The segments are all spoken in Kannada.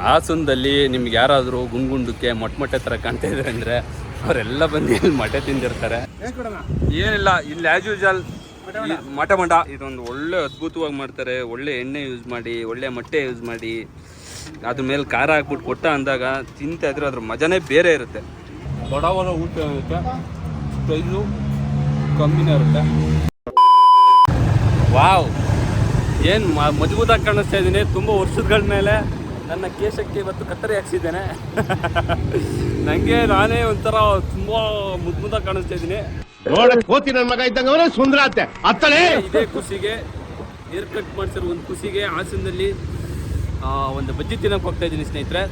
ಹಾಸನದಲ್ಲಿ ನಿಮ್ಗೆ ಯಾರಾದರೂ ಗುಂಡ್ಗುಂಡಕ್ಕೆ ಮೊಟ್ಟೆ ಥರ ಕಾಣ್ತಾ ಇದ್ದಾರೆ ಅಂದರೆ ಅವರೆಲ್ಲ ಬಂದು ಇಲ್ಲಿ ಮೊಟ್ಟೆ ತಿಂದಿರ್ತಾರೆ. ಏನಿಲ್ಲ, ಇಲ್ಲಿ ಆ್ಯಸ್ ಯೂಶುವಲ್ ಮೊಟ್ಟೆ ಮಂಡ ಇದೊಂದು ಒಳ್ಳೆ ಅದ್ಭುತವಾಗಿ ಮಾಡ್ತಾರೆ. ಒಳ್ಳೆ ಎಣ್ಣೆ ಯೂಸ್ ಮಾಡಿ, ಒಳ್ಳೆ ಮೊಟ್ಟೆ ಯೂಸ್ ಮಾಡಿ, ಅದ್ರ ಮೇಲೆ ಖಾರ ಹಾಕ್ಬಿಟ್ಟು ಕೊಟ್ಟ ಅಂದಾಗ ತಿಂತಾ ಇದ್ರೆ ಅದ್ರ ಮಜಾನೇ ಬೇರೆ ಇರುತ್ತೆ. ಬಡವರ ಊಟ ಇರುತ್ತೆ, ಪ್ರೈಸು ಕಮ್ಮಿನೇ ಇರುತ್ತೆ. ವಾವ್, ಏನು ಮಜಬೂತಾಗಿ ಕಾಣಿಸ್ತಾ ಇದ್ದೀನಿ. ತುಂಬ ವರ್ಷಗಳ ಮೇಲೆ ನನ್ನ ಕೇಶಕ್ಕೆ ಇವತ್ತು ಕತ್ತರಿ ಹಾಕ್ಸಿದ್ದೇನೆ. ನನಗೆ ನಾನೇ ಒಂಥರ ತುಂಬ ಮುದ್ದಾಗಿ ಕಾಣಿಸ್ತಾ ಇದ್ದೀನಿ. ಇದೇ ಖುಷಿಗೆ ಹೇರ್ ಕಟ್ ಮಾಡಿಸಿರೋ ಒಂದು ಖುಷಿಗೆ ಹಾಸನದಲ್ಲಿ ಒಂದು ಬಜ್ಜಿ ತಿನ್ನೋಕೆ ಹೋಗ್ತಾ ಇದ್ದೀನಿ ಸ್ನೇಹಿತರೆ.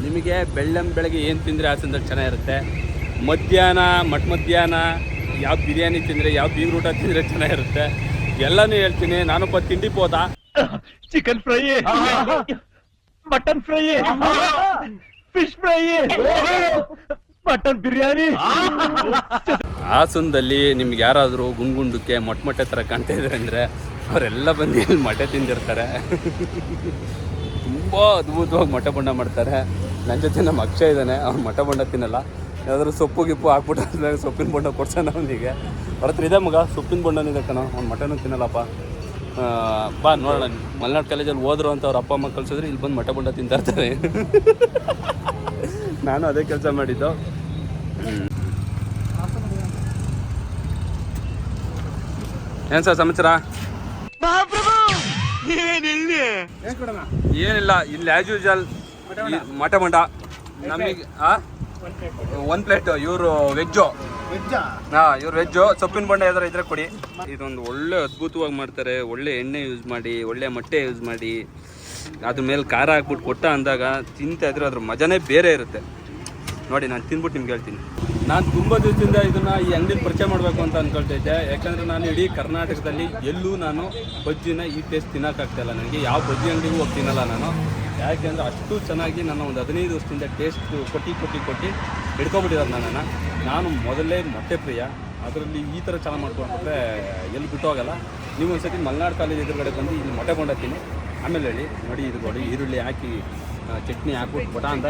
ನಿಮಗೆ ಬೆಳಗ್ಗೆ ಏನು ತಿಂದರೆ ಹಾಸನದಲ್ಲಿ ಚೆನ್ನಾಗಿರುತ್ತೆ. ಮಧ್ಯಾಹ್ನ ಮಧ್ಯಾಹ್ನ ಯಾವ ಬಿರಿಯಾನಿ ತಿಂದರೆ, ಯಾವ ಬೀಗ್ರ ಊಟ ತಿಂದರೆ ಚೆನ್ನಾಗಿರುತ್ತೆ ಎಲ್ಲನೂ ಹೇಳ್ತೀನಿ. ನಾನೊಬ್ಬ ತಿಂಡಿ ಹೋದ. Chicken fry, mutton fry, fish fry, mutton biryani. ಹಾಸನದಲ್ಲಿ ನಿಮ್ಗೆ ಯಾರಾದರೂ ಗುಂಡ್ಗುಂಡಕ್ಕೆ ಮೊಟ್ಟೆ ಥರ ಕಾಣ್ತಾ ಇದ್ದಾರೆ ಅಂದರೆ ಅವರೆಲ್ಲ ಬಂದು ಇಲ್ಲಿ ಮೊಟ್ಟೆ ತಿಂದಿರ್ತಾರೆ. ತುಂಬ ಅದ್ಭುತವಾಗಿ ಮೊಟ್ಟೆ ಬಣ್ಣ ಮಾಡ್ತಾರೆ. ನನ್ನ ಜೊತೆ ನಮ್ಮ ಅಕ್ಷಯ್ ಇದ್ದಾನೆ, ಅವ್ನು ಮೊಟ್ಟೆ ಬಣ್ಣ ತಿನ್ನಲ್ಲ. ಯಾವ್ದಾದ್ರು ಸೊಪ್ಪು ಗಿಪ್ಪು ಹಾಕ್ಬಿಟ್ಟು ಸೊಪ್ಪಿನ ಬಣ್ಣ ಕೊಡ್ಸೋಣ ಅವನಿಗೆ. ಅವ್ರ ಹತ್ರ ಇದೆ ಮಗ, ಸೊಪ್ಪಿನ ಬಣ್ಣನಿದೆ ಕಣ, ಅವ್ನು ಮೊಟ್ಟೆನೂ ತಿನ್ನಲ್ಲಪ್ಪ. ಬಾ ನೋಡೋಣ, ಮಲೆನಾಡು ಕಾಲೇಜಲ್ಲಿ ಹೋದ್ರು ಅಂತ ಅವ್ರ ಅಪ್ಪ ಅಮ್ಮ ಕಳ್ಸಿದ್ರೆ ಇಲ್ಲಿ ಬಂದು ಮೊಟ್ಟೆ ಬಣ್ಣ ತಿಂತಾ ಇರ್ತಾರೆ. ನಾನು ಅದೇ ಕೆಲಸ ಮಾಡಿದ್ದು. ಏನು ಸರ್ ಸಮಾಚಾರ? ಏನಿಲ್ಲ, ಇಲ್ಲಿ ಆ್ಯಸ್ ಯೂಶುವಲ್ ಮೊಟ್ಟೆ ಮಂಡ ನಮಗೆ ಒಂದು ಪ್ಲೇಟ್. ಇವರು ವೆಜ್ಜು, ಇವ್ರು ವೆಜ್ಜು. ಸೊಪ್ಪಿನ ಬಣ್ಣ ಯಾವ್ದಾರು ಇದ್ರೆ ಕೊಡಿ. ಇದೊಂದು ಒಳ್ಳೆ ಅದ್ಭುತವಾಗಿ ಮಾಡ್ತಾರೆ. ಒಳ್ಳೆ ಎಣ್ಣೆ ಯೂಸ್ ಮಾಡಿ, ಒಳ್ಳೆ ಮೊಟ್ಟೆ ಯೂಸ್ ಮಾಡಿ, ಅದ್ರ ಮೇಲೆ ಖಾರ ಹಾಕ್ಬಿಟ್ಟು ಕೊಟ್ಟ ಅಂದಾಗ ತಿಂತಾ ಇದ್ರೆ ಅದ್ರ ಮಜಾನೇ ಬೇರೆ ಇರುತ್ತೆ. ನೋಡಿ, ನಾನು ತಿಂದ್ಬಿಟ್ಟು ನಿಮ್ಗೆ ಹೇಳ್ತೀನಿ. ನಾನು ತುಂಬ ದಿವಸದಿಂದ ಇದನ್ನು ಈ ಅಂಗಡಿನ ಪರಿಚಯ ಮಾಡಬೇಕು ಅಂತ ಅಂದ್ಕೊಳ್ತಿದ್ದೆ. ಯಾಕಂದರೆ ನಾನು ಇಡೀ ಕರ್ನಾಟಕದಲ್ಲಿ ಎಲ್ಲೂ ನಾನು ಬಜ್ಜಿನ ಈ ಟೇಸ್ಟ್ ತಿನ್ನೋಕ್ಕಾಗ್ತಾಯಿಲ್ಲ. ನನಗೆ ಯಾವ ಬಜ್ಜಿ ಅಂಗಡಿಗೂ ಹೋಗಿ ತಿನ್ನಲ್ಲ ನಾನು. ಯಾಕೆಂದರೆ ಅಷ್ಟು ಚೆನ್ನಾಗಿ ನನ್ನ ಒಂದು 15 ವರ್ಷದಿಂದ ಟೇಸ್ಟ್ ಕೊಟ್ಟು ಹಿಡ್ಕೊಬಿಟ್ಟಿರೋದು ನನ್ನನ್ನು. ನಾನು ಮೊದಲೇ ಮೊಟ್ಟೆ ಪ್ರಿಯ. ಅದರಲ್ಲಿ ಈ ಥರ ಚೆನ್ನಾಗಿ ಮಾಡ್ಕೊಂಡ್ರೆ ಎಲ್ಲಿ ಬಿಟ್ಟು ಹೋಗಲ್ಲ. ನೀವು ಒಂದು ಸತಿ ಮಲೆನಾಡು ಕಾಲೇಜ್ ಎದುರುಗಡೆ ಬಂದು ಇಲ್ಲಿ ಮೊಟ್ಟೆ ಕೊಂಡತ್ತೀನಿ, ಆಮೇಲೆ ಹೇಳಿ. ನೋಡಿ, ಇದು ನೋಡಿ, ಈರುಳ್ಳಿ ಹಾಕಿ ಚಟ್ನಿ ಹಾಕ್ಬಿಟ್ಟು ಬಟ ಅಂತ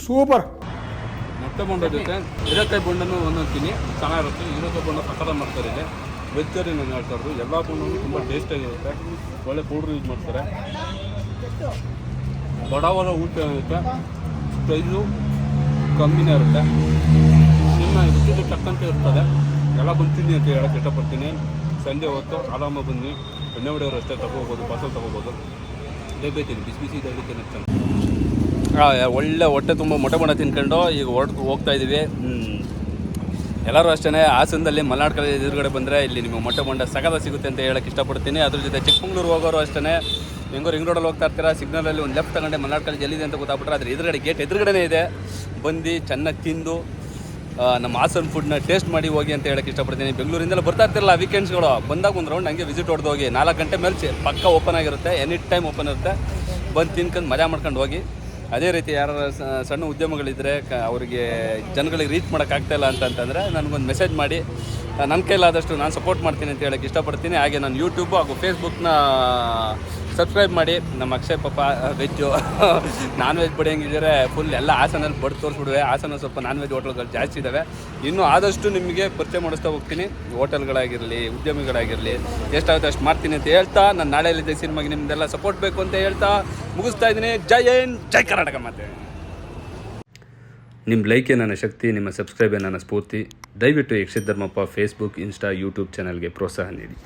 ಸೂಪರ್. ಮೊಟ್ಟೆ ಬೊಂಡ ಜೊತೆ ಹೀರೆಕಾಯಿ ಬೊಂಡನೂ ಒಂದೊಂದ್ತೀನಿ, ಚೆನ್ನಾಗಿರುತ್ತೆ. ಹೀರೆಕಾಯಿ ಬೊಂಡ ಸಕ್ಕದ ಮಾಡ್ತಾರೆ ಇಲ್ಲಿ. ವೆಜ್ಜರಿ ನಾನು ಹೇಳ್ತಾರ್ದು. ಎಲ್ಲ ಬೊಂಡನೂ ತುಂಬ ಟೇಸ್ಟಾಗಿರುತ್ತೆ. ಒಳ್ಳೆ ಪೌಡ್ರ್ ಯೂಸ್ ಮಾಡ್ತಾರೆ. ಬಡವರ ಊಟ ಇರುತ್ತೆ, ಪ್ರೈಸು ಕಮ್ಮಿನೇ ಇರುತ್ತೆ. ಇನ್ನು ರುಚಿಗೆ ತಕ್ಕಂತೆ ಇರ್ತದೆ. ಎಲ್ಲ ಬಂತೀನಿ ಅಂತ ಹೇಳೋಕ್ಕೆ ಇಷ್ಟಪಡ್ತೀನಿ. ಸಂಜೆ ಹೊತ್ತು ಆರಾಮ ಬನ್ನಿ. ಎಣ್ಣೆ ಹೊಡೆಯೋರು ಅಷ್ಟೇ ತೊಗೋಬೋದು, ಪಾರ್ಸಲ್ ತೊಗೋಬೋದು. ಬೇಕೈತೀನಿ ಬಿಸಿ ಬಿಸಿ ಇದಕ್ಕೆ ಚೆನ್ನಾಗಿ. ಒಳ್ಳೆ ಹೊಟ್ಟೆ ತುಂಬ ಮೊಟ್ಟೆ ಬಣ್ಣ ತಿನ್ಕೊಂಡು ಈಗ ಹೋಗ್ತಾ ಇದ್ದೀವಿ. ಎಲ್ಲರೂ ಅಷ್ಟೇ ಹಾಸನದಲ್ಲಿ ಮಲೆನಾಡು ಕಾಲೇಜ್ ಎದುರುಗಡೆ ಬಂದರೆ ಇಲ್ಲಿ ನಿಮಗೆ ಮೊಟ್ಟೆ ಬಣ್ಣ ಸಗದ ಸಿಗುತ್ತೆ ಅಂತ ಹೇಳೋಕ್ಕೆ ಇಷ್ಟಪಡ್ತೀನಿ. ಅದ್ರ ಜೊತೆ ಚಿಕ್ಕಮಂಗ್ಳೂರು ಹೋಗೋರು ಅಷ್ಟೇ, ಹೆಂಗೋ ರಿಂಗ್ ರೋಡಲ್ಲಿ ಹೋಗ್ತಾ ಇರ್ತೀರ, ಸಿಗ್ನಲಲ್ಲಿ ಒಂದು ಲೆಫ್ಟ್ ತಗೊಂಡೆ ಮಲೆನಾಡು ಕಾಲೇಜ್ ಎಲ್ಲಿದೆ ಅಂತ ಗೊತ್ತಾಗ್ಬಿಟ್ರೆ ಅದ್ರ ಎದುರುಗಡೆ ಗೇಟ್ ಎದುರುಗಡೆ ಇದೆ. ಬಂದು ಚೆನ್ನಾಗಿ ತಿಂದು ನಮ್ಮ ಹಾಸನ ಫುಡ್ನ ಟೇಸ್ಟ್ ಮಾಡಿ ಹೋಗಿ ಅಂತ ಹೇಳೋಕ್ಕೆ ಇಷ್ಟಪಡ್ತೀನಿ. ಬೆಂಗಳೂರಿಂದೆಲ್ಲ ಬರ್ತಾ ಇರ್ತಿರಲ್ಲ ವೀಕೆಂಡ್ಸ್ಗಳು, ಬಂದಾಗ ಒಂದು ರೌಂಡ್ ಹಂಗೆ ವಿಸಿಟ್ ಹೊಡೆದು ಹೋಗಿ. 4 ಗಂಟೆ ಮೇಲೆ ಪಕ್ಕ ಓಪನ್ ಆಗಿರುತ್ತೆ, ಎನಿ ಟೈಮ್ ಓಪನ್ ಇರುತ್ತೆ. ಬಂದು ತಿನ್ಕೊಂಡು ಮಜಾ ಮಾಡ್ಕೊಂಡು ಹೋಗಿ. ಅದೇ ರೀತಿ ಯಾರು ಸಣ್ಣ ಉದ್ಯಮಗಳಿದ್ದರೆ ಅವರಿಗೆ ಜನಗಳಿಗೆ ರೀಚ್ ಮಾಡೋಕ್ಕಾಗ್ತಾಯಿಲ್ಲ ಅಂತಂದರೆ ನನಗೊಂದು ಮೆಸೇಜ್ ಮಾಡಿ. ನನ್ನ ಕೈಲಾದಷ್ಟು ನಾನು ಸಪೋರ್ಟ್ ಮಾಡ್ತೀನಿ ಅಂತ ಹೇಳೋಕ್ಕೆ ಇಷ್ಟಪಡ್ತೀನಿ. ಹಾಗೆ ನಾನು ಯೂಟ್ಯೂಬು ಹಾಗೂ ಫೇಸ್ಬುಕ್ನ ಸಬ್ಸ್ಕ್ರೈಬ್ ಮಾಡಿ. ನಮ್ಮ ಅಕ್ಷಯ್ ಪಾಪ ವೆಜ್ಜು ನಾನ್ ವೆಜ್ ಬಡಿಯಂಗಿದ್ದಾರೆ ಫುಲ್ ಎಲ್ಲ ಹಾಸನಲ್ಲಿ ಬಡ್ದು ತೋರಿಸ್ಬಿಡುವೆ. ಹಾಸನ ಸ್ವಲ್ಪ ನಾನ್ ವೆಜ್ ಹೋಟೆಲ್ಗಳು ಜಾಸ್ತಿ ಇದ್ದಾವೆ. ಇನ್ನೂ ಆದಷ್ಟು ನಿಮಗೆ ಪರಿಚಯ ಮಾಡಿಸ್ತಾ ಹೋಗ್ತೀನಿ. ಹೋಟೆಲ್ಗಳಾಗಿರಲಿ, ಉದ್ಯಮಿಗಳಾಗಿರಲಿ, ಎಷ್ಟಾಗುತ್ತೆ ಅಷ್ಟು ಮಾಡ್ತೀನಿ ಅಂತ ಹೇಳ್ತಾ, ನಾನು ನಾಳೆಯಲ್ಲಿದ್ದೆ ಸಿನಿಮಾಗೆ ನಿಮ್ಮದೆಲ್ಲ ಸಪೋರ್ಟ್ ಬೇಕು ಅಂತ ಹೇಳ್ತಾ ಮುಗಿಸ್ತಾ ಇದ್ದೀನಿ. ಜೈ ಹಿಂದ್, ಜೈ ಕರ್ನಾಟಕ ಮಾತೆ. ನಿಮ್ಮ ಲೈಕೇ ನನ್ನ ಶಕ್ತಿ, ನಿಮ್ಮ ಸಬ್ಸ್ಕ್ರೈಬೇ ನನ್ನ ಸ್ಫೂರ್ತಿ. ದಯವಿಟ್ಟು Yakshith Dharmappa Facebook, insta, YouTube ಚಾನಲ್ಗೆ ಪ್ರೋತ್ಸಾಹ ನೀಡಿ.